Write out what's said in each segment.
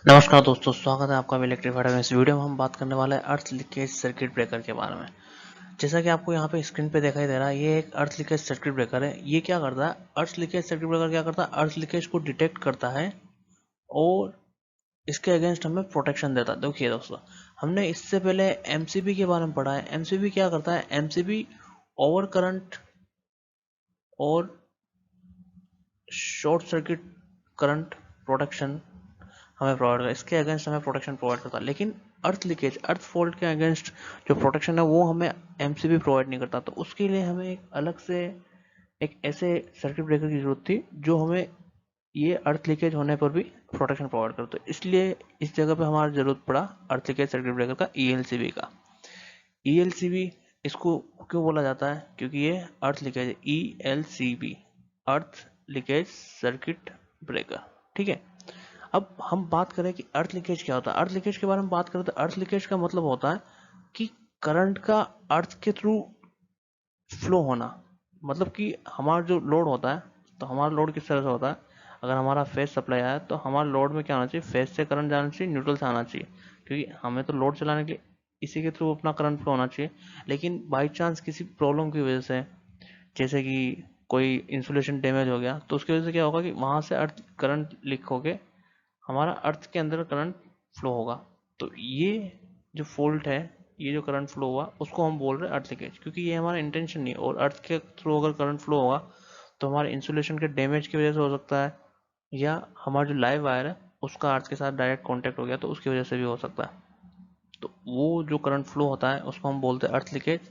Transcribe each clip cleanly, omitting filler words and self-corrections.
नमस्कार दोस्तों, स्वागत है आपका इलेक्ट्रीफाइड में। इस वीडियो में हम बात करने वाले हैं अर्थ लीकेज सर्किट ब्रेकर के बारे में। जैसा कि आपको यहाँ पे स्क्रीन पे दिखाई दे रहा है, ये एक अर्थ लीकेज सर्किट ब्रेकर है। ये क्या करता है, अर्थ लीकेज सर्किट ब्रेकर क्या करता है, अर्थ लीकेज को डिटेक्ट करता है और इसके अगेंस्ट हमें प्रोटेक्शन देता है। देखिए दोस्तों, हमने इससे पहले एमसीबी के बारे में पढ़ा है। एमसीबी क्या करता है, एमसीबी ओवर करंट और शॉर्ट सर्किट करंट प्रोटेक्शन हमें प्रोवाइड करता है, इसके अगेंस्ट हमें प्रोटेक्शन प्रोवाइड करता है। लेकिन अर्थ लीकेज, अर्थ फॉल्ट के अगेंस्ट जो प्रोटेक्शन है वो हमें एमसीबी प्रोवाइड नहीं करता। तो उसके लिए हमें एक अलग से एक ऐसे सर्किट ब्रेकर की जरूरत थी जो हमें ये अर्थ लीकेज होने पर भी प्रोटेक्शन प्रोवाइड करता। तो इसलिए इस जगह पे हमारा जरूरत पड़ा अर्थ लीकेज सर्किट ब्रेकर का, ईएलसीबी का। ईएलसीबी इसको क्यों बोला जाता है, क्योंकि ये अर्थ लीकेज है। ईएलसीबी, अर्थ लीकेज सर्किट ब्रेकर। ठीक है, अब हम बात करें कि अर्थ लीकेज क्या होता है। अर्थ लीकेज के बारे में बात करें तो अर्थ लीकेज का मतलब होता है कि करंट का अर्थ के थ्रू फ्लो होना। मतलब कि हमारा जो लोड होता है, तो हमारा लोड किस तरह से होता है, अगर हमारा फेज सप्लाई आया तो हमारा लोड में क्या होना चाहिए, फेज से करंट जाना चाहिए, न्यूट्रल से आना चाहिए, क्योंकि हमें तो लोड चलाने के लिए इसी के थ्रू अपना करंट फ्लो होना चाहिए। लेकिन बाई चांस किसी प्रॉब्लम की वजह से, जैसे कि कोई इंसुलेशन डैमेज हो गया, तो उसकी वजह से क्या होगा कि वहां से अर्थ करंट लीक होके हमारा अर्थ के अंदर करंट फ्लो होगा। तो ये जो फॉल्ट है, ये जो करंट फ्लो हुआ, उसको हम बोल रहे हैं अर्थ लीकेज, क्योंकि ये हमारा इंटेंशन नहीं है। और अर्थ के थ्रू अगर करंट फ्लो होगा तो हमारे इंसुलेशन के डैमेज की वजह से हो सकता है, या हमारा जो लाइव वायर है उसका अर्थ के साथ डायरेक्ट कांटेक्ट हो गया तो उसकी वजह से भी हो सकता है। तो वो जो करंट फ्लो होता है उसको हम बोलते हैं अर्थ लीकेज।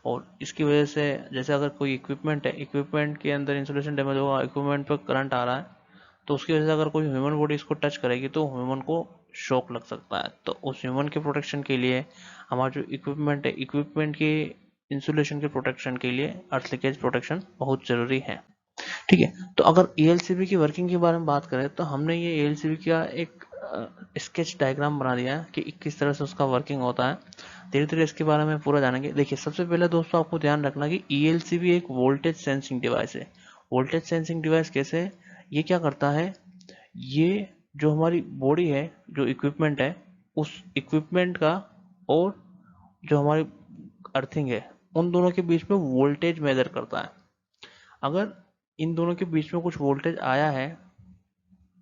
और इसकी वजह से, जैसे अगर कोई इक्विपमेंट है, इक्विपमेंट के अंदर इंसुलेशन डैमेज होगा, इक्विपमेंट पर करंट आ रहा है, तो उसकी वजह से अगर कोई ह्यूमन बॉडी इसको टच करेगी तो ह्यूमन को शॉक लग सकता है। तो उस ह्यूमन के प्रोटेक्शन के लिए हमारा जो इक्विपमेंट है, इक्विपमेंट के इंसुलेशन के प्रोटेक्शन के लिए अर्थ लीकेज प्रोटेक्शन बहुत जरूरी है। ठीक है, तो अगर एएलसीबी की वर्किंग के बारे में बात करें तो हमने ये एएलसीबी का एक स्केच डायग्राम बना दिया है कि किस तरह से उसका वर्किंग होता है। धीरे धीरे इसके बारे में पूरा जानेंगे। देखिए, सबसे पहले दोस्तों आपको ध्यान रखना कि ईएलसीबी एक वोल्टेज सेंसिंग डिवाइस है। वोल्टेज सेंसिंग डिवाइस कैसे है, ये क्या करता है, ये जो हमारी बॉडी है, जो इक्विपमेंट है, उस इक्विपमेंट का और जो हमारी अर्थिंग है, उन दोनों के बीच में वोल्टेज मेजर करता है। अगर इन दोनों के बीच में कुछ वोल्टेज आया है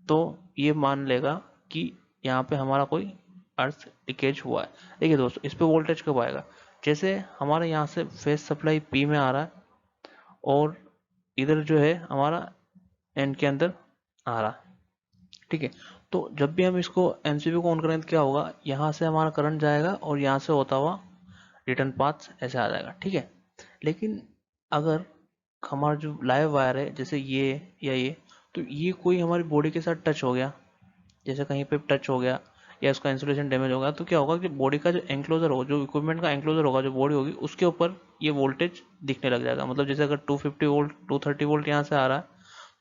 तो ये मान लेगा कि यहाँ पे हमारा कोई अर्थ लीकेज हुआ है। देखिए दोस्तों, इस पे वोल्टेज कब आएगा, जैसे हमारे यहाँ से फेज सप्लाई पी में आ रहा है और इधर जो है हमारा एन के अंदर आ रहा है। ठीक है, तो जब भी हम इसको एमसीबी को ऑन करेंगे तो क्या होगा, यहाँ से हमारा करंट जाएगा और यहाँ से होता हुआ रिटर्न पाथ ऐसे आ जाएगा। ठीक है, लेकिन अगर हमारा जो लाइव वायर है, जैसे ये या ये, तो ये कोई हमारी बॉडी के साथ टच हो गया, जैसे कहीं पे टच हो गया या उसका इंसुलेशन डैमेज होगा, तो क्या होगा कि बॉडी का जो एंक्लोजर होगा, जो इक्विपमेंट का एंक्लोजर होगा, जो बॉडी होगी, उसके ऊपर ये वोल्टेज दिखने लग जाएगा। मतलब जैसे अगर 250 वोल्ट, 230 वोल्ट यहाँ से आ रहा है,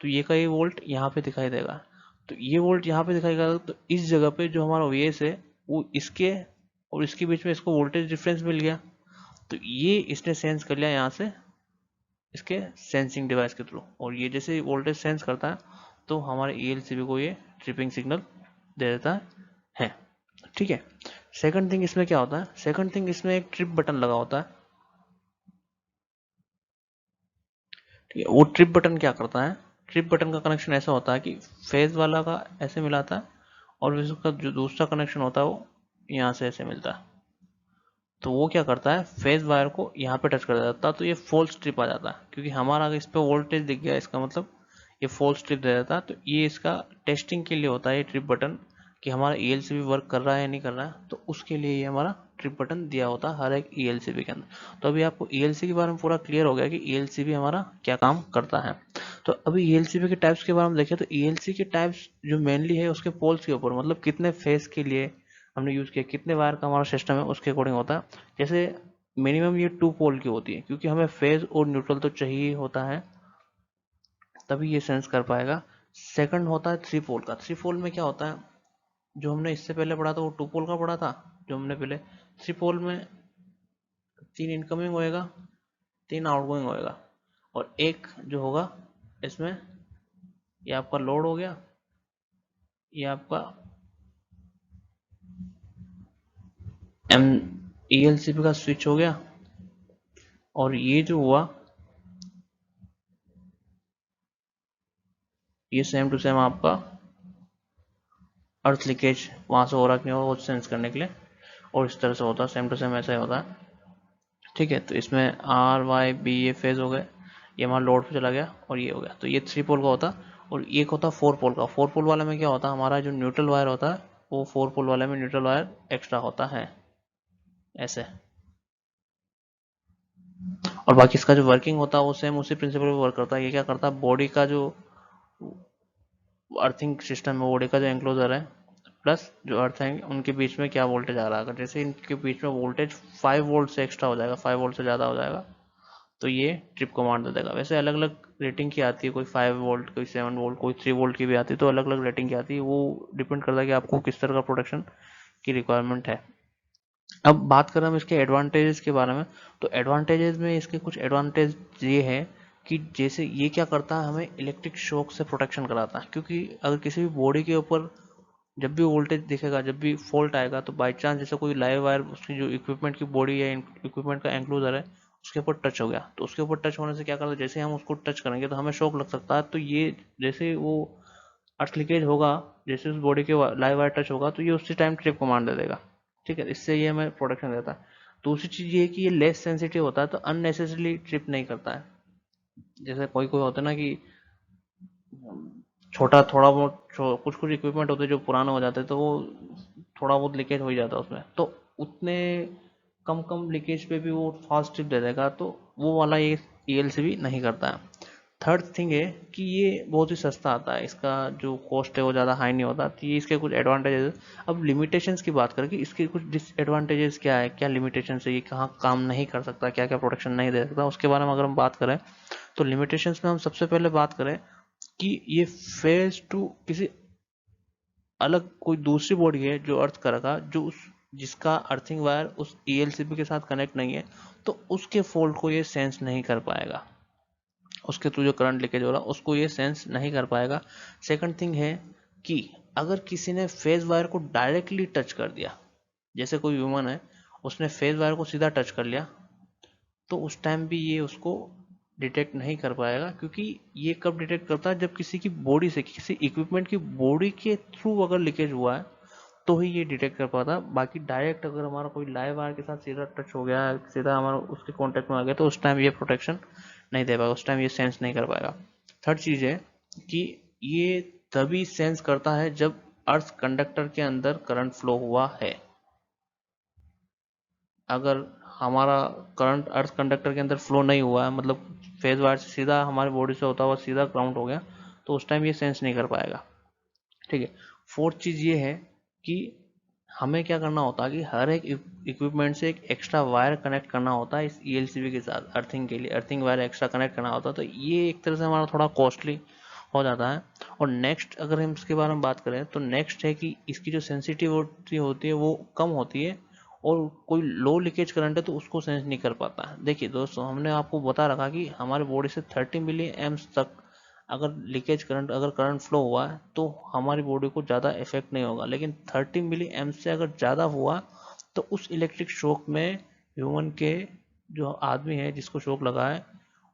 तो ये का ये वोल्ट यहाँ पे दिखाई देगा। तो ये वोल्ट यहाँ पे दिखाई देगा, तो इस जगह पे जो हमारा वेस है, वो इसके और इसके बीच में इसको वोल्टेज डिफरेंस मिल गया। तो ये इसने सेंस कर लिया यहाँ से, इसके सेंसिंग डिवाइस के थ्रू, और ये जैसे वोल्टेज सेंस करता है तो हमारे ईएलसीबी को ये ट्रिपिंग सिग्नल दे देता है। ठीक है, सेकंड थिंग इसमें क्या होता है, सेकंड थिंग इसमें एक ट्रिप बटन लगा होता है। ठीक है, वो ट्रिप बटन क्या करता है, ट्रिप बटन का कनेक्शन ऐसा होता है कि फेज वाला का ऐसे मिलाता है और उसका जो दूसरा कनेक्शन होता है वो यहाँ से ऐसे मिलता है। तो वो क्या करता है, फेज वायर को यहाँ पे टच कर देता है, तो ये फॉल्स ट्रिप आ जाता है, क्योंकि हमारा अगर इस पे वोल्टेज दिख गया, इसका मतलब ये फॉल्स ट्रिप दे देता है। तो ये इसका टेस्टिंग के लिए होता है ये ट्रिप बटन, कि हमारा ईएलसीबी वर्क कर रहा है या नहीं कर रहा है, तो उसके लिए ये हमारा ट्रिप बटन दिया होता है हर एक ईएलसीबी के अंदर। तो अभी आपको ईएलसी के बारे में पूरा क्लियर हो गया कि ईएलसीबी हमारा क्या काम करता है। तो अभी ईएलसीबी के टाइप्स के बारे में देखें तो ईएलसी के टाइप्स जो मेनली है उसके पोल्स के ऊपर, मतलब कितने फेस के लिए हमने यूज किया, कितने वायर का हमारा सिस्टम है, उसके अकॉर्डिंग होता है। जैसे मिनिमम ये 2 पोल की होती है, क्योंकि हमें फेज और न्यूट्रल तो चाहिए होता है, तभी ये सेंस कर पाएगा। सेकंड होता है 3 पोल का। 3 पोल में क्या होता है, जो हमने इससे पहले पढ़ा था वो 2 पोल का पढ़ा था। जो हमने पहले 3 पोल में 3 इनकमिंग होएगा, 3 आउटगोइंग होएगा, और एक जो होगा इसमें, ये आपका लोड हो गया, ये आपका एम ELCP का स्विच हो गया, और ये जो हुआ ये सेम टू सेम आपका अर्थ लीकेज वहां से हो रहा कि नहीं हो वो सेंस करने के लिए, और इस तरह से होता है, सेम टू सेम ऐसा ही होता है। ठीक है, तो इसमें RYB ये फेज हो गए, ये हमारा लोड पे चला गया, और ये हो गया। तो ये 3 पोल का होता, और एक होता 4 पोल का। 4 पोल वाले में क्या होता है, हमारा जो न्यूट्रल वायर होता है वो 4 पोल वाले में न्यूट्रल वायर एक्स्ट्रा होता है ऐसे। और बाकी इसका जो वर्किंग होता है वो सेम उसी प्रिंसिपल पे वर्क करता है। ये क्या करता है, बॉडी का जो अर्थिंग सिस्टम है, बॉडी का जो एंक्लोजर है प्लस जो अर्थ है, उनके बीच में क्या वोल्टेज आ रहा है। अगर जैसे इनके बीच में वोल्टेज 5 वोल्ट से एक्स्ट्रा हो जाएगा, 5 वोल्ट से ज़्यादा हो जाएगा, तो ये ट्रिप कमांड दे देगा। वैसे अलग अलग रेटिंग की आती है, कोई 5 वोल्ट, कोई 7 वोल्ट, कोई 3 वोल्ट की भी आती है, तो अलग अलग रेटिंग की आती है। वो डिपेंड करता है कि आपको किस तरह का प्रोटेक्शन की रिक्वायरमेंट है। अब बात करें हम इसके एडवांटेजेस के बारे में, तो एडवांटेजेस में इसके कुछ एडवांटेज ये है कि जैसे ये क्या करता है, हमें इलेक्ट्रिक शॉक से प्रोटेक्शन कराता है। क्योंकि अगर किसी भी बॉडी के ऊपर जब भी वोल्टेज दिखेगा, जब भी फॉल्ट आएगा, तो बाई चांस जैसे कोई लाइव वायर उसकी जो इक्विपमेंट की बॉडी या इक्विपमेंट का एंक्लोजर है उसके ऊपर टच हो गया, तो उसके ऊपर टच होने से क्या करता है, जैसे हम उसको टच करेंगे तो हमें शॉक लग सकता है। तो ये जैसे वो अर्थ लीकेज होगा, जैसे उस बॉडी के लाइव वायर टच होगा, तो ये उसी टाइम ट्रिप कमांड दे देगा। ठीक है, इससे ये हमें प्रोटेक्शन देता है। दूसरी चीज ये है कि ये लेस सेंसिटिव होता है, तो अननेसेसरली ट्रिप नहीं करता है। जैसे कोई कोई होता है ना कि छोटा थोड़ा बहुत कुछ कुछ इक्विपमेंट होते हैं जो पुराने हो जाते हैं, तो वो थोड़ा बहुत लीकेज हो ही जाता है उसमें, तो उतने कम कम लीकेज पे भी वो फास्ट ट्रिप दे देगा, तो वो वाला ये ELCB नहीं करता है। थर्ड थिंग है कि ये बहुत ही सस्ता आता है, इसका जो कॉस्ट है वो ज़्यादा हाई नहीं होता। तो ये इसके कुछ एडवांटेजेस। अब लिमिटेशंस की बात करें कि इसके कुछ डिसएडवांटेजेस क्या है, क्या लिमिटेशंस है, ये कहाँ काम नहीं कर सकता, क्या क्या प्रोटेक्शन नहीं दे सकता, उसके बारे में अगर हम बात करें तो लिमिटेशंस में हम सबसे पहले बात करें कि ये फेज टू किसी अलग कोई दूसरी बॉडी है जो अर्थ करेगा, जो उस जिसका अर्थिंग वायर उस ELCB के साथ कनेक्ट नहीं है, तो उसके फॉल्ट को ये सेंस नहीं कर पाएगा। उसके थ्रू जो करंट लीकेज हो रहा है उसको ये सेंस नहीं कर पाएगा। सेकंड थिंग है कि अगर किसी ने फेज वायर को डायरेक्टली टच कर दिया, जैसे कोई ह्यूमन है उसने फेज वायर को सीधा टच कर लिया, तो उस टाइम भी ये उसको डिटेक्ट नहीं कर पाएगा। क्योंकि ये कब डिटेक्ट करता है, जब किसी की बॉडी से, किसी इक्विपमेंट की बॉडी के थ्रू अगर लीकेज हुआ है तो ही ये डिटेक्ट कर पाता। बाकी डायरेक्ट अगर हमारा कोई लाइव वायर के साथ सीधा टच हो गया, सीधा हमारा उसके कांटेक्ट में आ गया, तो उस टाइम ये प्रोटेक्शन नहीं दे पाएगा, उस टाइम ये सेंस नहीं कर पाएगा। थर्ड चीज है कि ये तभी सेंस करता है जब अर्थ कंडक्टर के अंदर करंट फ्लो हुआ है। अगर हमारा करंट अर्थ कंडक्टर के अंदर फ्लो नहीं हुआ है, मतलब फेज वायर से सीधा हमारी बॉडी से होता हुआ सीधा ग्राउंड हो गया, तो उस टाइम ये सेंस नहीं कर पाएगा। ठीक है। फोर्थ चीज ये है कि हमें क्या करना होता है कि हर एक इक्विपमेंट से एक एक्स्ट्रा वायर कनेक्ट करना होता है इस ELCB के साथ। अर्थिंग के लिए अर्थिंग वायर एक्स्ट्रा कनेक्ट करना होता है, तो ये एक तरह से हमारा थोड़ा कॉस्टली हो जाता है। और नेक्स्ट अगर हम इसके बारे में बात करें तो नेक्स्ट है कि इसकी जो सेंसिटिविटी होती है वो कम होती है, और कोई लो लीकेज करंट है तो उसको सेंस नहीं कर पाता है। देखिए दोस्तों, हमने आपको बता रखा कि हमारे बॉडी से 30 मिली एम्स तक अगर लीकेज करंट, अगर करंट फ्लो हुआ है तो हमारी बॉडी को ज़्यादा इफेक्ट नहीं होगा। लेकिन 30 मिली एम्प से अगर ज़्यादा हुआ तो उस इलेक्ट्रिक शॉक में ह्यूमन के जो आदमी है जिसको शॉक लगा है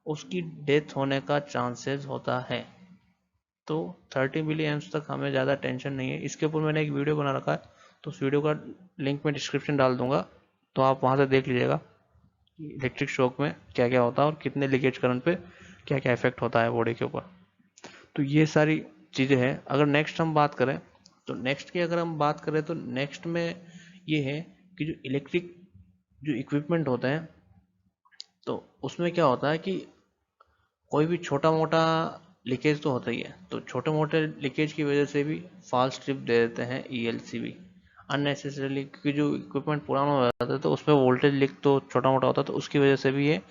उसकी डेथ होने का चांसेस होता है। तो 30 मिली एम्प्स तक हमें ज़्यादा टेंशन नहीं है। इसके ऊपर मैंने एक वीडियो बना रखा है, तो उस वीडियो का लिंक मैं डिस्क्रिप्शन डाल दूंगा, तो आप वहाँ से देख लीजिएगा कि इलेक्ट्रिक शॉक में क्या क्या होता है और कितने लीकेज करंट पे क्या क्या इफेक्ट होता है बॉडी के ऊपर। तो ये सारी चीज़ें हैं। अगर नेक्स्ट हम बात करें तो नेक्स्ट की अगर हम बात करें तो नेक्स्ट में ये है कि जो इलेक्ट्रिक जो इक्विपमेंट होते हैं, तो उसमें क्या होता है कि कोई भी छोटा मोटा लीकेज तो होता ही है, तो छोटे मोटे लीकेज की वजह से भी फॉल्स ट्रिप दे देते हैं ELCB अननेसेसरीली। क्योंकि जो इक्विपमेंट पुराना हो जाता है तो उसमें वोल्टेज लीक तो छोटा मोटा होता है, तो उसकी वजह से भी ये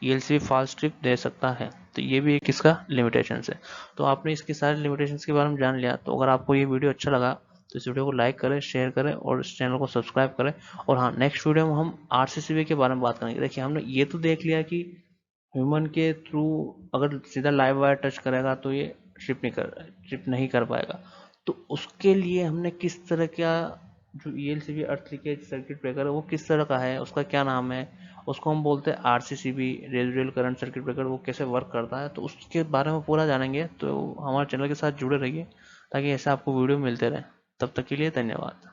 ELCB फॉल्स ट्रिप दे सकता है। तो ये भी एक इसका लिमिटेशन है। तो आपने इसकी सारी लिमिटेशन के बारे में जान लिया। तो अगर आपको ये वीडियो अच्छा लगा तो इस वीडियो को लाइक करें, शेयर करें और इस चैनल को सब्सक्राइब करें। और हाँ, नेक्स्ट वीडियो में हम RCCB के बारे में बात करेंगे। देखिए, हमने ये तो देख लिया कि ह्यूमन के थ्रू अगर सीधा लाइव वायर टच करेगा तो ये ट्रिप नहीं कर पाएगा। तो उसके लिए हमने किस तरह का जो ELCB अर्थ लीकेज सर्किट ब्रेकर है वो किस तरह का है, उसका क्या नाम है, उसको हम बोलते हैं RCCB residual current circuit breaker, वो कैसे वर्क करता है, तो उसके बारे में पूरा जानेंगे। तो हमारे चैनल के साथ जुड़े रहिए ताकि ऐसे आपको वीडियो मिलते रहे। तब तक के लिए धन्यवाद।